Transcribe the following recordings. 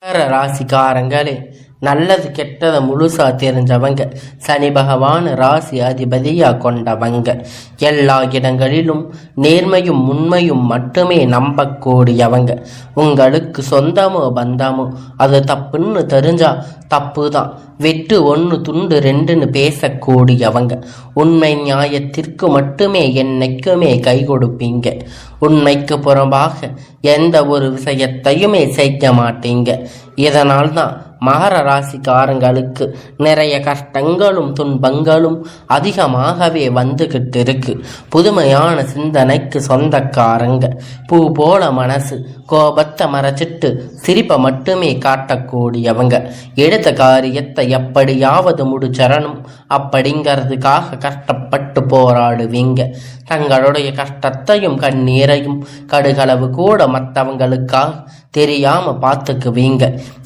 மகர ராசிக்காரங்களே, நல்லது கெட்டதை முழுசா தெரிஞ்சவங்க, சனி பகவான் ராசி அதிபதியா கொண்டவங்க, எல்லா இடங்களிலும் நேர்மையும் உண்மையும் மட்டுமே நம்பக்கூடியவங்க. உங்களுக்கு சொந்தமோ பந்தமோ அது தப்புன்னு தெரிஞ்சா தப்பு தான், வெட்டு ஒன்று துண்டு ரெண்டுன்னு பேசக்கூடியவங்க. உண்மை நியாயத்திற்கு மட்டுமே என்னைக்குமே கை கொடுப்பீங்க. உண்மைக்கு புறம்பாக எந்த ஒரு விஷயத்தையுமே செய்ய மாட்டீங்க. இதனால்தான் மகர ராசிக்காரங்களுக்கு நிறைய கஷ்டங்களும் துன்பங்களும் அதிகமாகவே வந்துகிட்டு இருக்கு. புதுமையான சிந்தனைக்கு சொந்தக்காரங்க, பூ போல மனசு, கோபத்தை மறைச்சிட்டு சிரிப்பை மட்டுமே காட்டக்கூடியவங்க. எடுத்த காரியத்தை எப்படியாவது முடிச்சரணும் அப்படிங்கிறதுக்காக கஷ்டப்பட்டு போராடுவீங்க. தங்களுடைய கஷ்டத்தையும் கண்ணீரையும் கடுகளவு கூட மற்றவங்களுக்காக தெரியாம பார்த்துக்குவீங்க.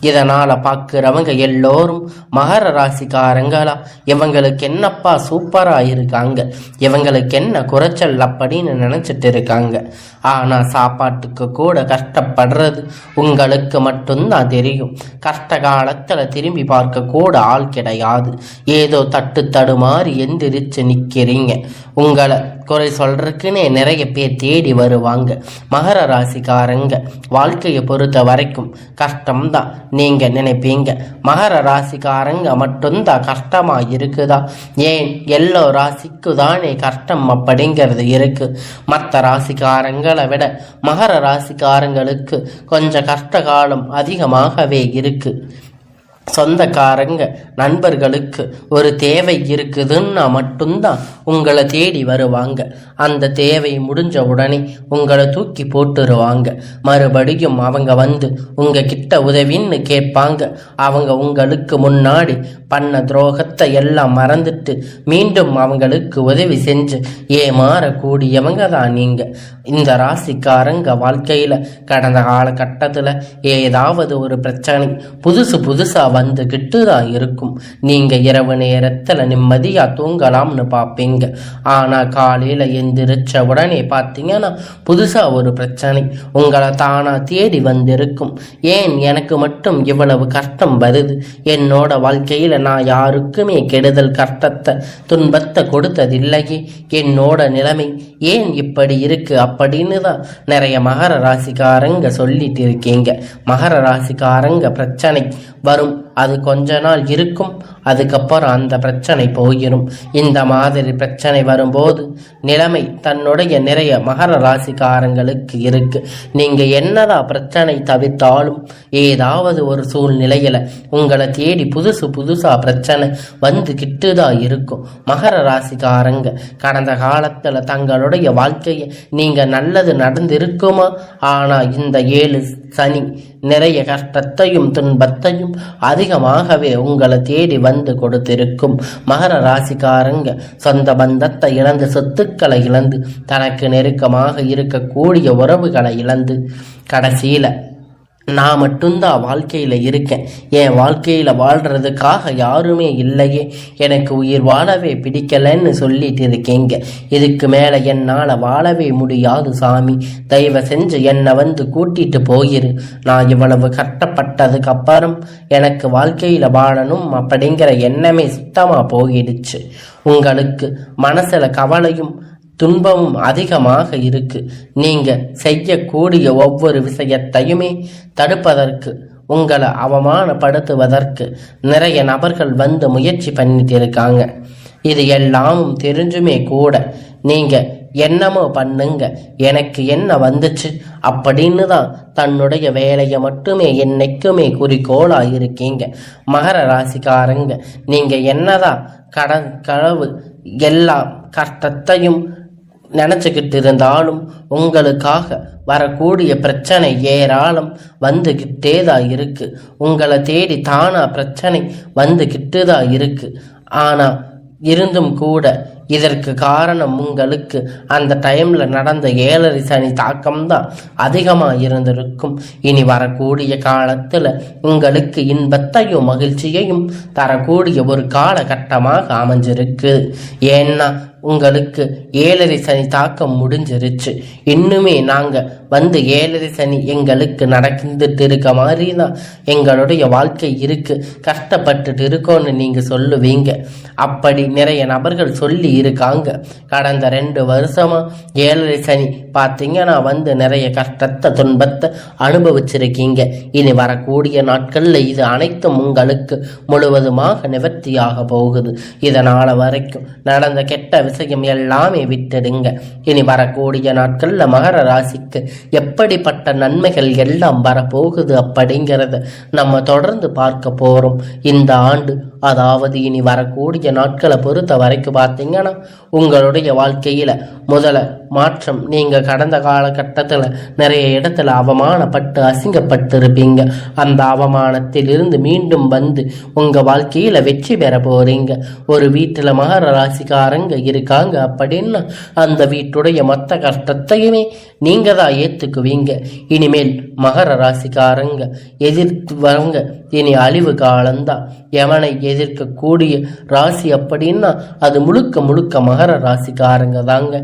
இதனால பார்க்கிறவங்க எல்லோரும் மகர ராசிக்காரங்களா, இவங்களுக்கு என்னப்பா சூப்பரா இருக்காங்க, இவங்களுக்கு என்ன குறைச்சல் அப்படின்னு நினைச்சிட்டு இருக்காங்க. ஆனா சாப்பாட்டுக்கு கூட கஷ்டப்படுறது உங்களுக்கு மட்டும்தான் தெரியும். கஷ்ட காலத்துல திரும்பி பார்க்க கூட ஆள் கிடையாது. ஏதோ தட்டு தடுமாறி எந்திரிச்சு நிக்கிறீங்க. உங்களை குறை சொல்றதுக்குன்னே நிறைய பேர் தேடி வருவாங்க. மகர ராசிக்காரங்க வாழ்க்கையை பொறுத்த வரைக்கும் கஷ்டம்தான் நீங்க நினைப்பீங்க. மகர ராசிக்காரங்க மட்டும்தான் கஷ்டமா இருக்குதா? ஏன் எல்லா ராசிக்கு தானே கஷ்டம் அப்படிங்கிறது இருக்கு. மற்ற ராசிக்காரங்களை விட மகர ராசிக்காரங்களுக்கு கொஞ்சம் கஷ்ட காலம் அதிகமாகவே இருக்கு. சொந்தக்காரங்க நண்பர்களுக்கு ஒரு தேவை இருக்குதுன்னா மட்டும்தான் உங்களை தேடி வருவாங்க. அந்த தேவை முடிஞ்ச உடனே உங்களை தூக்கி போட்டுருவாங்க. மறுபடியும் அவங்க வந்து உங்ககிட்ட உதவின்னு கேட்பாங்க. அவங்க உங்களுக்கு முன்னாடி பண்ண துரோகத்தை எல்லாம் மறந்துட்டு மீண்டும் அவங்களுக்கு உதவி செஞ்சு ஏமாறக்கூடியவங்க தான் நீங்க. இந்த ராசிக்காரங்க வாழ்க்கையில கடந்த காலகட்டத்துல ஏதாவது ஒரு பிரச்சனை புதுசா வந்துகிட்டு தான் இருக்கும். நீங்க இரவு நேரத்துல நிம்மதியா தூங்கலாம்னு பார்ப்பீங்க. ஆனா காலையில எந்திரிச்ச உடனே பார்த்தீங்கன்னா புதுசா ஒரு பிரச்சனை உங்களை தானா தேடி வந்திருக்கும். ஏன் எனக்கு மட்டும் இவ்வளவு கஷ்டம் வருது? என்னோட வாழ்க்கையில நான் யாருக்குமே கெடுதல் கஷ்டத்தை துன்பத்தை கொடுத்ததில்லையே. என்னோட நிலைமை ஏன் இப்படி இருக்கு அப்படின்னு தான் நிறைய மகர ராசிக்காரங்க சொல்லிட்டு இருக்கீங்க. மகர ராசிக்காரங்க பிரச்சனை வரும், அது கொஞ்ச நாள் இருக்கும், அதுக்கப்புறம் அந்த பிரச்சனை போயிடும். இந்த மாதிரி பிரச்சனை வரும்போது நிலைமை தன்னுடைய நிறைய மகர ராசிக்காரங்களுக்கு இருக்கு. நீங்க என்னதான் பிரச்சனை தவிர்த்தாலும் ஏதாவது ஒரு சூழ்நிலையில உங்களை தேடி புதுசா பிரச்சனை வந்துகிட்டு தான் இருக்கும். மகர ராசிக்காரங்க கடந்த காலத்துல தங்களுடைய வாழ்க்கையை நீங்க நல்லது நடந்திருக்குமா? ஆனா இந்த 7 சனி நிறைய கஷ்டத்தையும் துன்பத்தையும் அதிகமாகவே உங்களை தேடி வந்து கொடுத்திருக்கும். மகர ராசிக்காரங்க சொந்த பந்தத்தை இழந்து, சொத்துக்களை இழந்து, தனக்கு நெருக்கமாக இருக்கக்கூடிய உறவுகளை இழந்து, கடைசியில நான் மட்டும்தான் வாழ்க்கையில இருக்கேன், என் வாழ்க்கையில வாழ்றதுக்காக யாருமே இல்லையே, எனக்கு உயிர் வாழவே பிடிக்கலன்னு சொல்லிட்டு இருக்கீங்க. இதுக்கு மேல என்னால வாழவே முடியாது சாமி, தயவு செஞ்சு என்னை வந்து கூட்டிட்டு போயிரு. நான் இவ்வளவு கஷ்டப்பட்டதுக்கு அப்புறம் எனக்கு வாழ்க்கையில வாழணும் அப்படிங்கிற எண்ணமே சுத்தமா போயிடுச்சு. உங்களுக்கு மனசுல கவலையும் துன்பமும் அதிகமாக இருக்கு. நீங்க செய்யக்கூடிய ஒவ்வொரு விஷயத்தையுமே தடுப்பதற்கு, உங்களை அவமானப்படுத்துவதற்கு நிறைய நபர்கள் வந்து முயற்சி பண்ணிட்டு இருக்காங்க. இது எல்லாம் தெரிஞ்சுமே கூட நீங்க என்னமோ பண்ணுங்க, எனக்கு என்ன வந்துச்சு அப்படின்னு தான் தன்னுடைய வேலையை மட்டுமே என்னைக்குமே குறிக்கோளா இருக்கீங்க. மகர ராசிக்காரங்க நீங்க என்னதான் களவு எல்லா கஷ்டத்தையும் நினைச்சுக்கிட்டு இருந்தாலும் உங்களுக்காக வரக்கூடிய பிரச்சனை ஏராளம் வந்துகிட்டே தான் இருக்கு. உங்களை தேடி தானா பிரச்சனை வந்துகிட்டு தான் இருக்கு. ஆனா இருந்தும் கூட இதற்கு காரணம் உங்களுக்கு அந்த டைம்ல நடந்த 7 சனி தாக்கம்தான் அதிகமா இருந்திருக்கும். இனி வரக்கூடிய காலத்துல உங்களுக்கு இன்பத்தையும் மகிழ்ச்சியையும் தரக்கூடிய ஒரு காலகட்டமாக அமைஞ்சிருக்கு. ஏன்னா உங்களுக்கு 7.5 சனி தாக்கம் முடிஞ்சிருச்சு. இன்னுமே நாங்க வந்து 7.5 சனி எங்களுக்கு நடந்துட்டு இருக்க மாதிரி தான் எங்களுடைய வாழ்க்கை இருக்கு, கஷ்டப்பட்டுட்டு இருக்கோன்னு நீங்க சொல்லுவீங்க. அப்படி நிறைய நபர்கள் சொல்லி இருக்காங்க. கடந்த 2 வருஷமா 7.5 சனி பார்த்தீங்கன்னா வந்து நிறைய கஷ்டத்தை துன்பத்தை அனுபவிச்சிருக்கீங்க. இனி வரக்கூடிய நாட்கள்ல இது அனைத்தும் உங்களுக்கு முழுவதுமாக நிவர்த்தியாக போகுது. இதனால வரைக்கும் நடந்த கெட்ட விஷயம் எல்லாமே விட்டுடுங்க. இனி வரக்கூடிய நாட்கள்ல மகர ராசிக்கு எப்படிப்பட்ட நன்மைகள் எல்லாம் வரப்போகுது அப்படிங்கிறத நம்ம தொடர்ந்து பார்க்க போறோம். இந்த ஆண்டு, அதாவது இனி வரக்கூடிய நாட்களை பொறுத்த வரைக்கும் பார்த்தீங்கன்னா உங்களுடைய வாழ்க்கையில முதல மாற்றம். நீங்க கடந்த காலகட்டத்தில் நிறைய இடத்துல அவமானப்பட்டு அசிங்கப்பட்டு இருப்பீங்க. அந்த அவமானத்தில் இருந்து மீண்டும் வந்து உங்க வாழ்க்கையில வெற்றி பெற போறீங்க. ஒரு வீட்டுல மகர ராசிக்காரங்க இருக்காங்க அப்படின்னா அந்த வீட்டுடைய மொத்த கஷ்டத்தையுமே நீங்க தான் ஏத்துக்குவீங்க. இனிமேல் மகர ராசிக்காரங்க எதிர்த்து வரங்க இனி அழிவு காலம்தான். எவனை எதிர்க்கக்கூடிய ராசி அப்படின்னா அது முழுக்க முழுக்க மகர ராசிக்காரங்க தாங்க.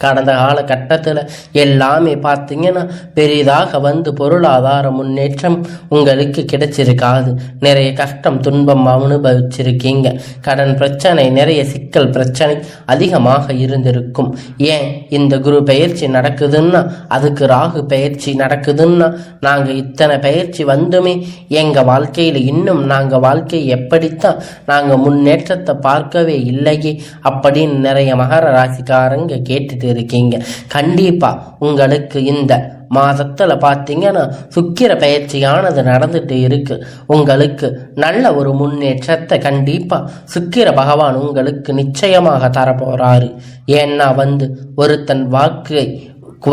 கடந்த காலகட்டத்தில் எல்லாமே பார்த்தீங்கன்னா பெரிதாக வந்து பொருளாதார முன்னேற்றம் உங்களுக்கு கிடைச்சிருக்காது. நிறைய கஷ்டம் துன்பம் அனுபவிச்சிருக்கீங்க. கடன் பிரச்சனை, நிறைய சிக்கல் பிரச்சனை அதிகமாக இருந்திருக்கும். ஏன் இந்த குரு பயிற்சி நடக்குதுன்னா, அதுக்கு ராகு பயிற்சி நடக்குதுன்னா, நாங்கள் இத்தனை பயிற்சி வந்துமே எங்கள் வாழ்க்கையில் இன்னும் நாங்கள் வாழ்க்கையை எப்படித்தான் நாங்கள் முன்னேற்றத்தை பார்க்கவே இல்லையே அப்படின்னு நிறைய மகர ராசிக்காரங்க கேட்டுட்டு இருக்கீங்க. கண்டிப்பா உங்களுக்கு இந்த மாதத்துல பார்த்தீங்கன்னா சுக்கிர பயிற்சியானது நடந்துட்டு இருக்கு. உங்களுக்கு நல்ல ஒரு முன்னேற்றத்தை கண்டிப்பா சுக்கிர பகவான் உங்களுக்கு நிச்சயமாக தரப்போறாரு. ஏன்னா வந்து ஒருத்தன் வாக்கை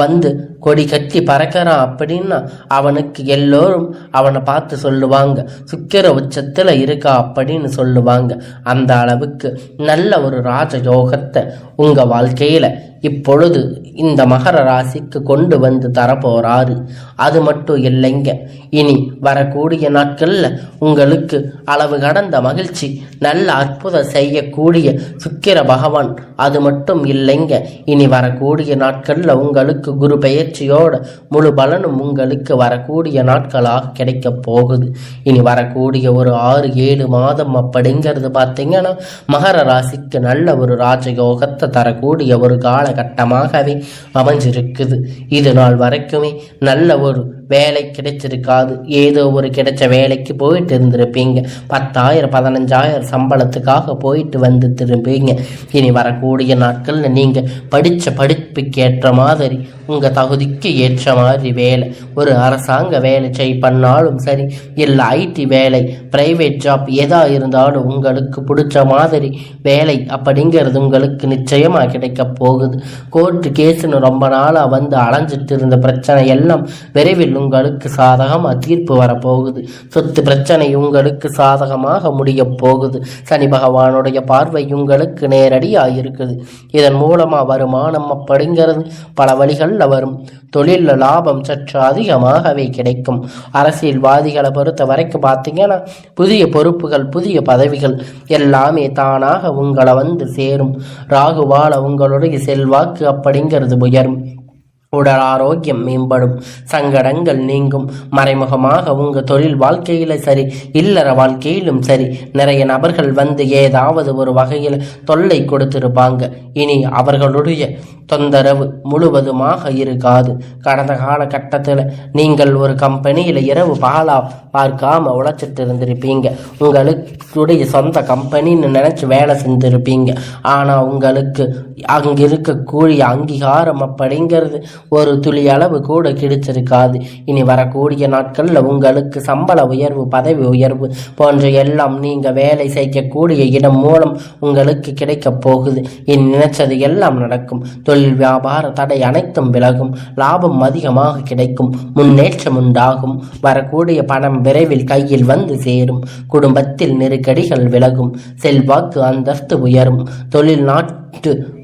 வந்து கொடி கட்டி பறக்கிறான் அப்படின்னா அவனுக்கு எல்லோரும் அவனை பார்த்து சொல்லுவாங்க சுக்கிர உச்சத்துல இருக்கா அப்படின்னு சொல்லுவாங்க. அந்த அளவுக்கு நல்ல ஒரு ராஜயோகத்தை உங்க வாழ்க்கையில இப்பொழுது இந்த மகர ராசிக்கு கொண்டு வந்து தரப்போறாரு. அது மட்டும் இல்லைங்க, இனி வரக்கூடிய நாட்கள்ல உங்களுக்கு அளவு கடந்த மகிழ்ச்சி, நல்ல அற்புதம் செய்யக்கூடிய சுக்கிர பகவான். அது மட்டும் இல்லைங்க, இனி வரக்கூடிய நாட்கள்ல உங்களுக்கு குரு பயிற்சியோட முழு பலனும் உங்களுக்கு வரக்கூடிய நாட்களாக கிடைக்க போகுது. இனி வரக்கூடிய ஒரு 6-7 மாதம் அப்படிங்கிறது பார்த்தீங்கன்னா மகர ராசிக்கு நல்ல ஒரு ராஜயோகத்தை தரக்கூடிய ஒரு காலகட்டமாகவே அமைஞ்சிருக்குது. இது நாள் வரைக்குமே நல்ல ஒரு வேலை கிடைச்சிருக்காது. ஏதோ ஒரு கிடைச்ச வேலைக்கு போயிட்டு இருந்திருப்பீங்க. 10,000-15,000 சம்பளத்துக்காக போயிட்டு வந்து திரும்பீங்க. இனி வரக்கூடிய நாட்கள்ல நீங்க படிச்ச படிப்புக்கு ஏற்ற மாதிரி உங்க தகுதிக்கு ஏற்ற மாதிரி வேலை, ஒரு அரசாங்க வேலை பண்ணாலும் சரி, இல்லை ஐடி வேலை, பிரைவேட் ஜாப் எதா இருந்தாலும் உங்களுக்கு பிடிச்ச மாதிரி வேலை அப்படிங்கிறது உங்களுக்கு நிச்சயமா கிடைக்க போகுது. கோர்ட்டு கேஸ்ன்னு ரொம்ப நாளா வந்து அலைஞ்சிட்டு இருந்த பிரச்சனை எல்லாம் விரைவில் உங்களுக்கு சாதகமாக தீர்ப்பு வரப்போகுது. சொத்து பிரச்சனை உங்களுக்கு சாதகமாக முடிய போகுது. சனி பகவானுடைய பார்வை உங்களுக்கு நேரடியாக இருக்குது. இதன் மூலமா வருமானம் அப்படிங்கிறது பல வழிகளில் வரும். தொழில் லாபம் சற்று அதிகமாகவே கிடைக்கும். அரசியல்வாதிகளை பொறுத்த வரைக்கும் பார்த்தீங்கன்னா புதிய பொறுப்புகள், புதிய பதவிகள் எல்லாமே தானாக உங்களை வந்து சேரும். ராகுவால உங்களுடைய செல்வாக்கு அப்படிங்கிறது உயரும். உடல் ஆரோக்கியம் மேம்படும். சங்கடங்கள் நீங்கும். மறைமுகமாக உங்க தொழில் வாழ்க்கையில சரி, இல்லற வாழ்க்கையிலும் சரி, நிறைய நபர்கள் வந்து ஏதாவது ஒரு வகையில் தொல்லை கொடுத்திருப்பாங்க. இனி அவர்களுடைய தொந்தரவு முழுவதுமாக இருக்காது. கடந்த காலகட்டத்தில் நீங்கள் ஒரு கம்பெனியில் இரவு பகலா பார்க்காம உழைச்சிட்டு இருந்திருப்பீங்க. உங்களுடைய சொந்த கம்பெனின்னு நினைச்சு வேலை செஞ்சிருப்பீங்க. ஆனால் உங்களுக்கு அங்கே இருக்கக்கூடிய அங்கீகாரம் அப்படிங்கிறது ஒரு துளி அளவு கூட கிடைச்சிருக்காது. இனி வரக்கூடிய நாட்களில் உங்களுக்கு சம்பள உயர்வு, பதவி உயர்வு போன்ற எல்லாம் நீங்கள் வேலை செய்யக்கூடிய இடம் மூலம் உங்களுக்கு கிடைக்க போகுது. இனி நினைச்சது எல்லாம் நடக்கும். தொழில் வியாபார தடை அனைத்தும் விலகும். லாபம் அதிகமாக கிடைக்கும். முன்னேற்றம் உண்டாகும். வரக்கூடிய பணம் விரைவில் கையில் வந்து சேரும். குடும்பத்தில் நெருக்கடிகள் விலகும். செல்வாக்கு அந்தஸ்து உயரும். தொழில்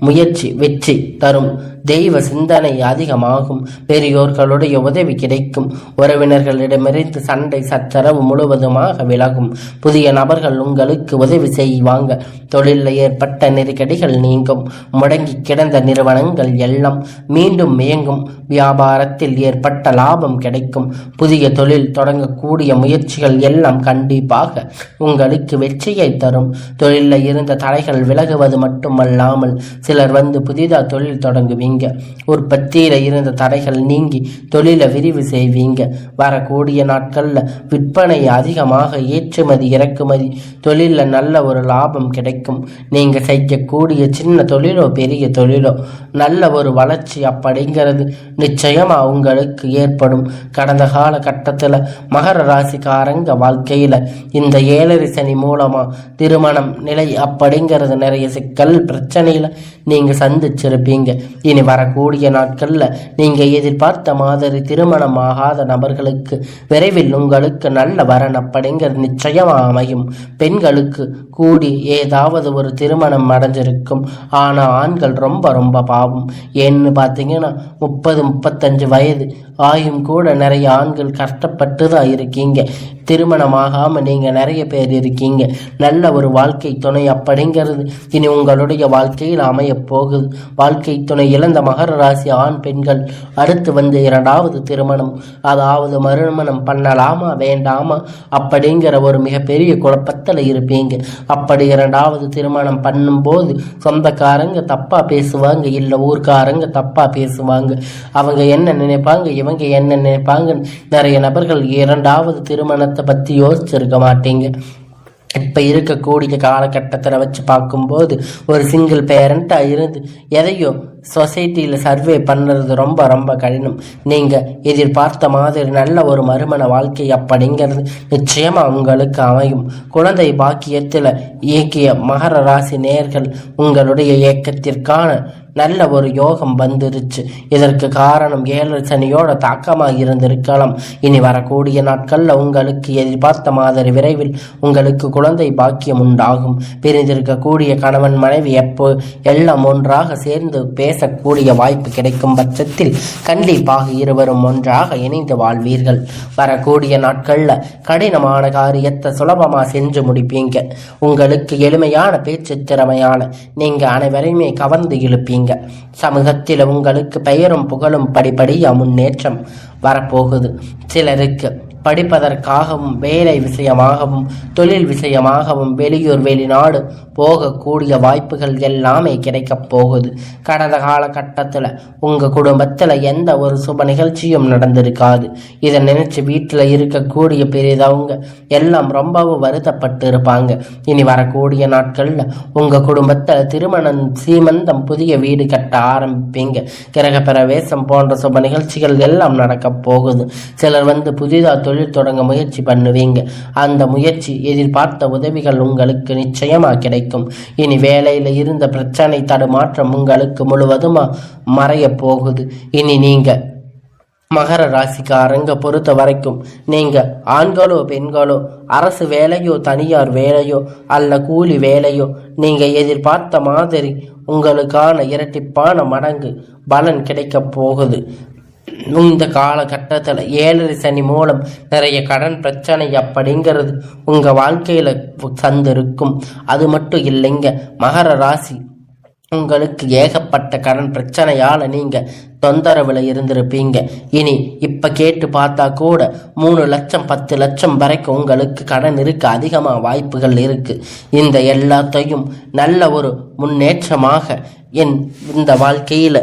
முயற்சி வெற்றி தரும். தெய்வ சிந்தனை அதிகமாகும். பெரியோர்களுடைய உதவி கிடைக்கும். உறவினர்களிடமிருந்து சண்டை சச்சரவு முழுவதுமாக விலகும். புதிய நபர்கள் உங்களுக்கு உதவி செய்வாங்க. தொழிலில் ஏற்பட்ட நெருக்கடிகள் நீங்கும். முடங்கி கிடந்த நிறுவனங்கள் எல்லாம் மீண்டும் இயங்கும். வியாபாரத்தில் ஏற்பட்ட லாபம் கிடைக்கும். புதிய தொழில் தொடங்கக்கூடிய முயற்சிகள் எல்லாம் கண்டிப்பாக உங்களுக்கு வெற்றியை தரும். தொழிலில் இருந்த தடைகள் விலகுவது மட்டுமல்லாமல் சிலர் வந்து புதிதாக தொழில் தொடங்குவீங்க. உற்பத்தியில இருந்த தடைகள் நீங்கி தொழிலை விரிவு செய்வீங்க. வரக்கூடிய நாட்கள்ல விற்பனை அதிகமாக, ஏற்றுமதி இறக்குமதி தொழில நல்ல ஒரு லாபம் கிடைக்கும். நீங்க செய்யக்கூடிய சின்ன தொழிலோ பெரிய தொழிலோ நல்ல ஒரு வளர்ச்சி அப்படிங்கிறது நிச்சயமா உங்களுக்கு ஏற்படும். கடந்த கால கட்டத்துல மகர ராசிக்காரங்க வாழ்க்கையில இந்த 7 சனி மூலமா திருமணம் நிலை அப்படிங்கிறது நிறைய சிக்கல் பிரச்சனையில நீங்க சந்திச்சிருப்பீங்க. இனி வரக்கூடிய நாட்கள்ல நீங்க எதிர்பார்த்த மாதிரி திருமணம் ஆகாத நபர்களுக்கு விரைவில் உங்களுக்கு நல்ல வரன் அப்படிங்கிறது நிச்சயமா அமையும். பெண்களுக்கு கூடி ஏதாவது ஒரு திருமணம் அடைஞ்சிருக்கும். ஆனா ஆண்கள் ரொம்ப ரொம்ப பாவம். ஏன்னு பார்த்தீங்கன்னா 30-35 வயது ஆயும் கூட நிறைய ஆண்கள் கஷ்டப்பட்டு தான் இருக்கீங்க. திருமணமாகாம நீங்க நிறைய பேர் இருக்கீங்க. நல்ல ஒரு வாழ்க்கை துணை அப்படிங்கிறது இனி உங்களுடைய வாழ்க்கையில் அமைய போகுது. வாழ்க்கை துணை இழந்த மகர ராசி ஆண் பெண்கள் அடுத்து வந்து 2வது திருமணம், அதாவது மறுமணம் பண்ணலாமா வேண்டாமா அப்படிங்கிற ஒரு மிகப்பெரிய குழப்பத்தில் இருப்பீங்க. அப்படி 2வது திருமணம் பண்ணும்போது சொந்தக்காரங்க தப்பா பேசுவாங்க, இல்லை ஊர்க்காரங்க தப்பா பேசுவாங்க. அவங்க என்ன நினைப்பாங்க, இவங்க என்ன நினைப்பாங்க. நிறைய நபர்கள் 2வது திருமணத்தை பத்தி யோசிச்சிருக்க மாட்டீங்க. இப்போ இருக்கக்கூடிய காலகட்டத்தில் வச்சு பார்க்கும்போது ஒரு சிங்கிள் பேரண்ட்டாக இருந்து எதையோ சொசைட்டியில் சர்வே பண்ணுறது ரொம்ப ரொம்ப கடினம். நீங்கள் எதிர்பார்த்த மாதிரி நல்ல ஒரு மறுமண வாழ்க்கை அப்படிங்கிறது நிச்சயமாக உங்களுக்கு அமையும். குழந்தை பாக்கியத்தில் இயக்கிய மகர ராசி நேயர்கள் உங்களுடைய இயக்கத்திற்கான நல்ல ஒரு யோகம் வந்துருச்சு. இதற்கு காரணம் 7 சனியோட தாக்கமாக இருந்திருக்கலாம். இனி வரக்கூடிய நாட்களில் உங்களுக்கு எதிர்பார்த்த மாதிரி விரைவில் உங்களுக்கு குழந்தை பாக்கியம் உண்டாகும். பிரிந்திருக்கக்கூடிய கணவன் மனைவி எப்போ எல்லாம் ஒன்றாக சேர்ந்து பேசக்கூடிய வாய்ப்பு கிடைக்கும் பட்சத்தில் கண்டிப்பாக இருவரும் ஒன்றாக இணைந்து வாழ்வீர்கள். வரக்கூடிய நாட்களில் கடினமான காரியத்தை சுலபமாக செஞ்சு முடிப்பீங்க. உங்களுக்கு எளிமையான பேச்சு திறமையான நீங்கள் அனைவரையுமே கவர்ந்து இழுப்பீங்க. சமூகத்தில் உங்களுக்கு பெயரும் புகழும் படிப்படியா முன்னேற்றம் வரப்போகுது. சிலருக்கு படிப்பதற்காகவும் வேலை விஷயமாகவும் தொழில் விஷயமாகவும் வெளியூர் வெளிநாடு போகக்கூடிய வாய்ப்புகள் எல்லாமே கிடைக்கப் போகுது. கடந்த காலகட்டத்தில் உங்கள் குடும்பத்தில் எந்த ஒரு சுப நிகழ்ச்சியும் நடந்திருக்காது. இதை நினைச்சு வீட்டில் இருக்கக்கூடிய பெரியதவங்க எல்லாம் ரொம்பவும் வருத்தப்பட்டு இருப்பாங்க. இனி வரக்கூடிய நாட்களில் உங்கள் குடும்பத்தில் திருமணம், சீமந்தம், புதிய வீடு கட்ட ஆரம்பிப்பீங்க. கிரக பிரவேசம் போன்ற சுப நிகழ்ச்சிகள் எல்லாம் நடக்கப் போகுது. சிலர் வந்து புதிதாக தொழில் தொடங்க முயற்சி பண்ணுவீங்க. அந்த முயற்சி எதிர்பார்த்த உதவிகள் உங்களுக்கு நிச்சயமா கிடைக்கும். இனி வேலையில இருந்த பிரச்சனை தடுமாற்றம் உங்களுக்கு முழுவதுமா மறைய போகுது. இனி நீங்க மகர ராசிக்காரங்க பொறுத்த வரைக்கும் நீங்க ஆண்களோ பெண்களோ அரசு வேலையோ தனியார் வேலையோ அல்ல கூலி வேலையோ நீங்க எதிர்பார்த்த மாதிரி உங்களுக்கான இரட்டிப்பான மடங்கு பலன் கிடைக்க போகுது. இந்த காலகட்டத்தில் 7 சனி மூலம் நிறைய கடன் பிரச்சனை அப்படிங்கிறது உங்க வாழ்க்கையில சந்திருக்கும். அது மட்டும் இல்லைங்க, மகர ராசி உங்களுக்கு ஏகப்பட்ட கடன் பிரச்சனையால நீங்க தொந்தரவுல இருந்திருப்பீங்க. இனி இப்ப கேட்டு பார்த்தா கூட 3 லட்சம் 10 லட்சம் வரைக்கும் உங்களுக்கு கடன் இருக்க அதிகமாக வாய்ப்புகள் இருக்கு. இந்த எல்லாத்தையும் நல்ல ஒரு முன்னேற்றமாக இந்த வாழ்க்கையில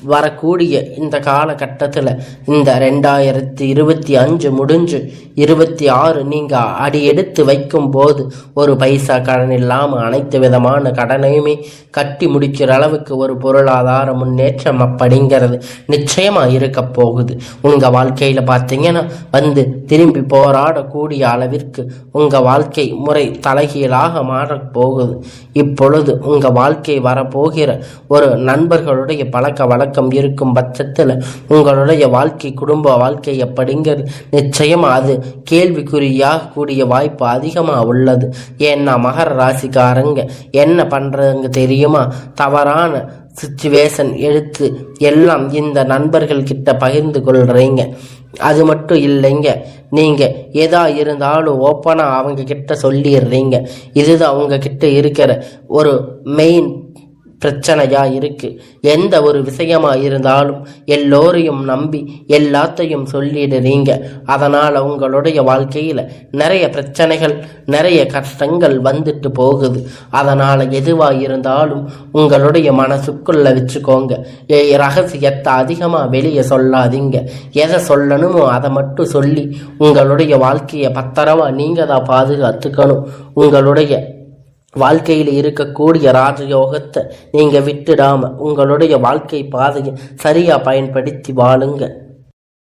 வரக்கூடிய இந்த காலகட்டத்தில் இந்த 2025 முடிஞ்சு 26 நீங்கள் அடி எடுத்து வைக்கும் போது ஒரு பைசா கடன் இல்லாமல் அனைத்து விதமான கடனையுமே கட்டி முடிக்கிற அளவுக்கு ஒரு பொருளாதார முன்னேற்றம் அப்படிங்கிறது நிச்சயமாக இருக்க போகுது. உங்கள் வாழ்க்கையில் பார்த்தீங்கன்னா வந்து திரும்பி போராடக்கூடிய அளவிற்கு உங்கள் வாழ்க்கை முறை தலைகீழாக மாறப்போகுது. இப்பொழுது உங்கள் வாழ்க்கை வரப்போகிற ஒரு நண்பர்களுடைய பழக்க பழக்கம் இருக்கும் பட்சத்தில் உங்களுடைய வாழ்க்கை குடும்ப வாழ்க்கை எப்படிங்கிறது நிச்சயமா அது கேள்விக்குறியாக கூடிய வாய்ப்பு அதிகமாக உள்ளது. ஏன்னா மகர ராசிக்காரங்க என்ன பண்றதுங்க தெரியுமா, தவறான சிச்சுவேஷன் எடுத்து எல்லாம் இந்த நண்பர்கள் கிட்ட பகிர்ந்து கொள்றீங்க. அது மட்டும் இல்லைங்க, நீங்க எதா இருந்தாலும் ஓப்பனா அவங்க கிட்ட சொல்லிடுறீங்க. இதுதான் அவங்க கிட்ட இருக்கிற ஒரு மெயின் பிரச்சனையா இருக்கு. எந்த ஒரு விஷயமா இருந்தாலும் எல்லோரையும் நம்பி எல்லாத்தையும் சொல்லிடுறீங்க. அதனால உங்களுடைய வாழ்க்கையில நிறைய பிரச்சனைகள் நிறைய கஷ்டங்கள் வந்துட்டு போகுது. அதனால எதுவா இருந்தாலும் உங்களுடைய மனசுக்குள்ள வச்சுக்கோங்க. ரகசியத்தை அதிகமா வெளியே சொல்லாதீங்க. எதை சொல்லணுமோ அதை மட்டும் சொல்லி உங்களுடைய வாழ்க்கையை பத்திரமா நீங்க தான் பாதுகாத்துக்கணும். உங்களுடைய வாழ்க்கையில் இருக்கக்கூடிய ராஜயோகத்தை நீங்க விட்டுடாம உங்களுடைய வாழ்க்கை பாதையை சரியா பயன்படுத்தி வாழுங்க.